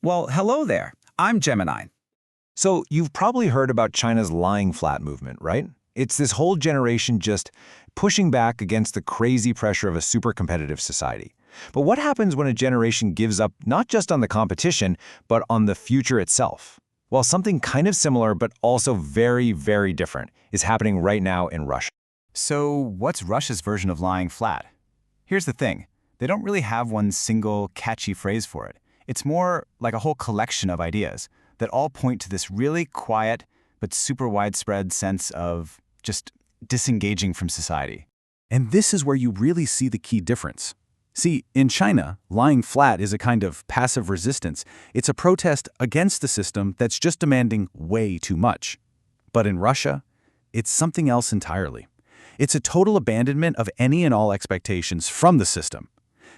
Well, hello there. I'm Gemini. So you've probably heard about China's lying flat movement, right? It's this whole generation just pushing back against the crazy pressure of a super competitive society. But what happens when a generation gives up not just on the competition, but on the future itself? Well, something kind of similar, but also very, very different is happening right now in Russia. So what's Russia's version of lying flat? Here's the thing. They don't really have one single catchy phrase for it. It's more like a whole collection of ideas that all point to this really quiet but super widespread sense of just disengaging from society. And this is where you really see the key difference. See, in China, lying flat is a kind of passive resistance. It's a protest against the system that's just demanding way too much. But in Russia, it's something else entirely. It's a total abandonment of any and all expectations from the system.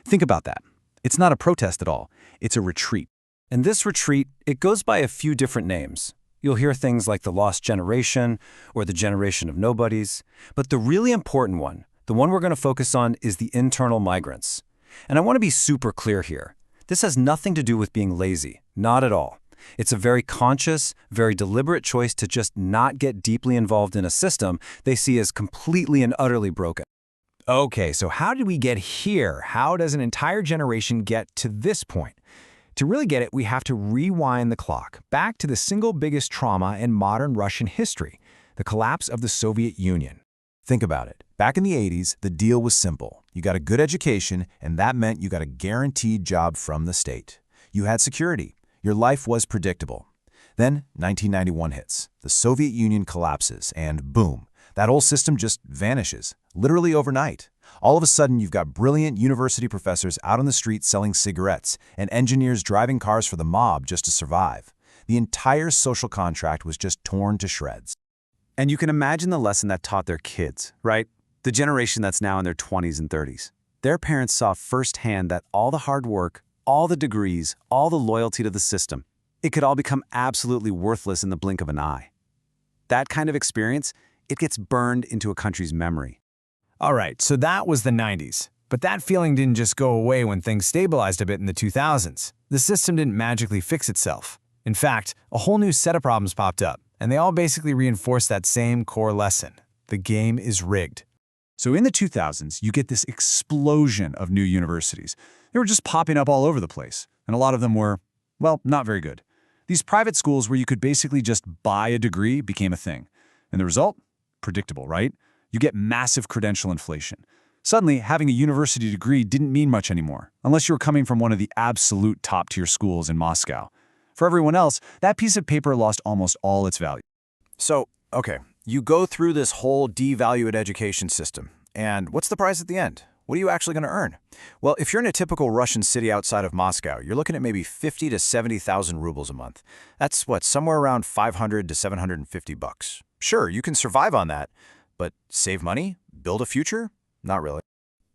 Think about that. It's not a protest at all. It's a retreat. And this retreat, it goes by a few different names. You'll hear things like the lost generation or the generation of nobodies. But the really important one, the one we're going to focus on, is the internal migrants. And I want to be super clear here. This has nothing to do with being lazy, not at all. It's a very conscious, very deliberate choice to just not get deeply involved in a system they see as completely and utterly broken. Okay, so how did we get here? How does an entire generation get to this point? To really get it, we have to rewind the clock back to the single biggest trauma in modern Russian history, the collapse of the Soviet Union. Think about it. Back in the 80s, the deal was simple. You got a good education, and that meant you got a guaranteed job from the state. You had security. Your life was predictable. Then 1991 hits. The Soviet Union collapses, and boom, that whole system just vanishes, literally overnight. All of a sudden, you've got brilliant university professors out on the street selling cigarettes and engineers driving cars for the mob just to survive. The entire social contract was just torn to shreds. And you can imagine the lesson that taught their kids, right? The generation that's now in their 20s and 30s. Their parents saw firsthand that all the hard work, all the degrees, all the loyalty to the system, it could all become absolutely worthless in the blink of an eye. That kind of experience, it gets burned into a country's memory. All right, so that was the 90s. But that feeling didn't just go away when things stabilized a bit in the 2000s. The system didn't magically fix itself. In fact, a whole new set of problems popped up, and they all basically reinforced that same core lesson. The game is rigged. So in the 2000s, you get this explosion of new universities. They were just popping up all over the place, and a lot of them were, well, not very good. These private schools where you could basically just buy a degree became a thing. And the result? Predictable, right? You get massive credential inflation. Suddenly, having a university degree didn't mean much anymore, unless you were coming from one of the absolute top-tier schools in Moscow. For everyone else, that piece of paper lost almost all its value. So, okay, you go through this whole devalued education system, and what's the price at the end? What are you actually going to earn? Well, if you're in a typical Russian city outside of Moscow, you're looking at maybe 50 to 70,000 rubles a month. That's what, somewhere around 500 to 750 bucks. Sure, you can survive on that, but save money? Build a future? Not really.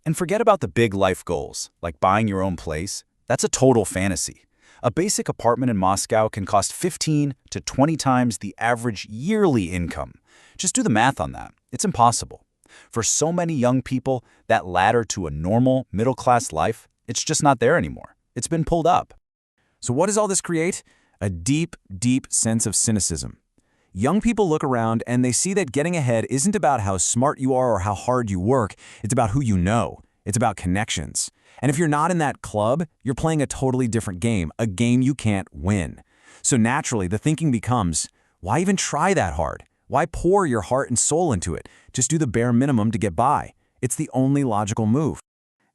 And forget about the big life goals, like buying your own place. That's a total fantasy. A basic apartment in Moscow can cost 15 to 20 times the average yearly income. Just do the math on that. It's impossible. For so many young people, that ladder to a normal, middle-class life, it's just not there anymore. It's been pulled up. So what does all this create? A deep, deep sense of cynicism. Young people look around and they see that getting ahead isn't about how smart you are or how hard you work. It's about who you know. It's about connections. And if you're not in that club, you're playing a totally different game, a game you can't win. So naturally, the thinking becomes, why even try that hard? Why pour your heart and soul into it? Just do the bare minimum to get by. It's the only logical move.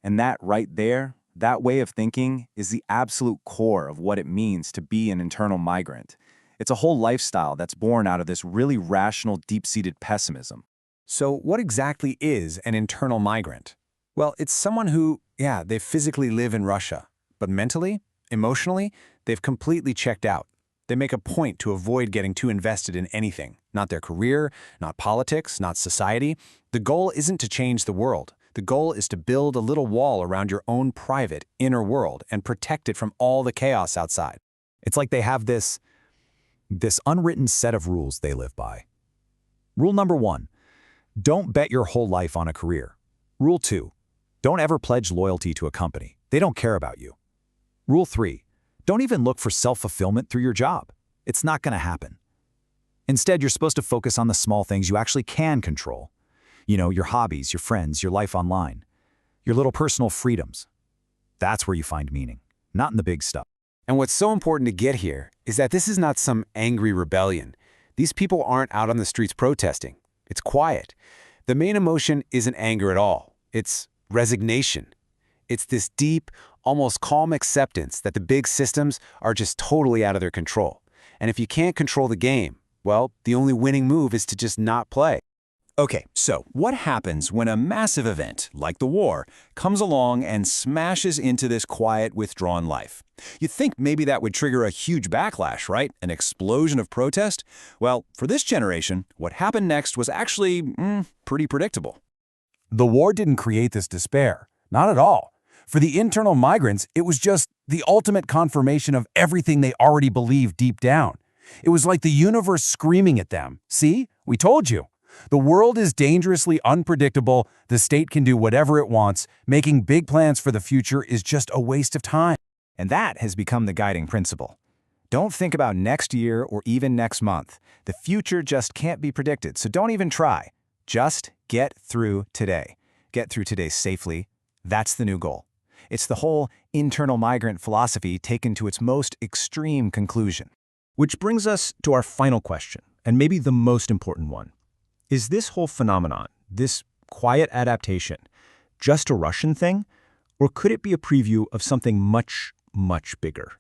And that right there, that way of thinking, is the absolute core of what it means to be an internal migrant. It's a whole lifestyle that's born out of this really rational, deep-seated pessimism. So what exactly is an internal migrant? Well, it's someone who, they physically live in Russia, but mentally, emotionally, they've completely checked out. They make a point to avoid getting too invested in anything, not their career, not politics, not society. The goal isn't to change the world. The goal is to build a little wall around your own private, inner world and protect it from all the chaos outside. It's like they have this unwritten set of rules they live by. Rule number 1, don't bet your whole life on a career. Rule 2, don't ever pledge loyalty to a company. They don't care about you. Rule 3, Don't even look for self-fulfillment through your job. It's not going to happen. Instead, you're supposed to focus on the small things you actually can control. You know, your hobbies, your friends, your life online, your little personal freedoms. That's where you find meaning, not in the big stuff. And what's so important to get here is that this is not some angry rebellion. These people aren't out on the streets protesting. It's quiet. The main emotion isn't anger at all. It's resignation. It's this deep, almost calm acceptance that the big systems are just totally out of their control. And if you can't control the game, well, the only winning move is to just not play. Okay, so what happens when a massive event, like the war, comes along and smashes into this quiet, withdrawn life? You'd think maybe that would trigger a huge backlash, right? An explosion of protest? Well, for this generation, what happened next was actually pretty predictable. The war didn't create this despair. Not at all. For the internal migrants, it was just the ultimate confirmation of everything they already believed deep down. It was like the universe screaming at them. See? We told you. The world is dangerously unpredictable. The state can do whatever it wants. Making big plans for the future is just a waste of time. And that has become the guiding principle. Don't think about next year or even next month. The future just can't be predicted, so don't even try. Just get through today. Get through today safely. That's the new goal. It's the whole internal migrant philosophy taken to its most extreme conclusion. Which brings us to our final question, and maybe the most important one. Is this whole phenomenon, this quiet adaptation, just a Russian thing? Or could it be a preview of something much, much bigger?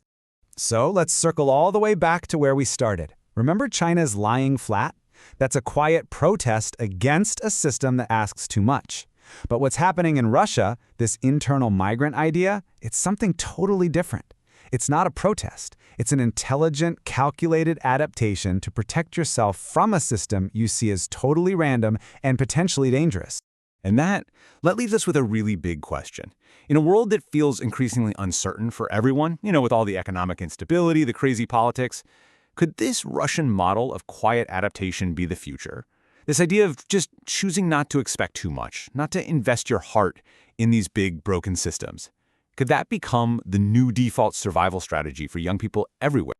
So let's circle all the way back to where we started. Remember China's lying flat? That's a quiet protest against a system that asks too much. But what's happening in Russia, this internal migrant idea, it's something totally different. It's not a protest. It's an intelligent, calculated adaptation to protect yourself from a system you see as totally random and potentially dangerous. And that leaves us with a really big question. In a world that feels increasingly uncertain for everyone, with all the economic instability, the crazy politics, could this Russian model of quiet adaptation be the future? This idea of just choosing not to expect too much, not to invest your heart in these big, broken systems. Could that become the new default survival strategy for young people everywhere?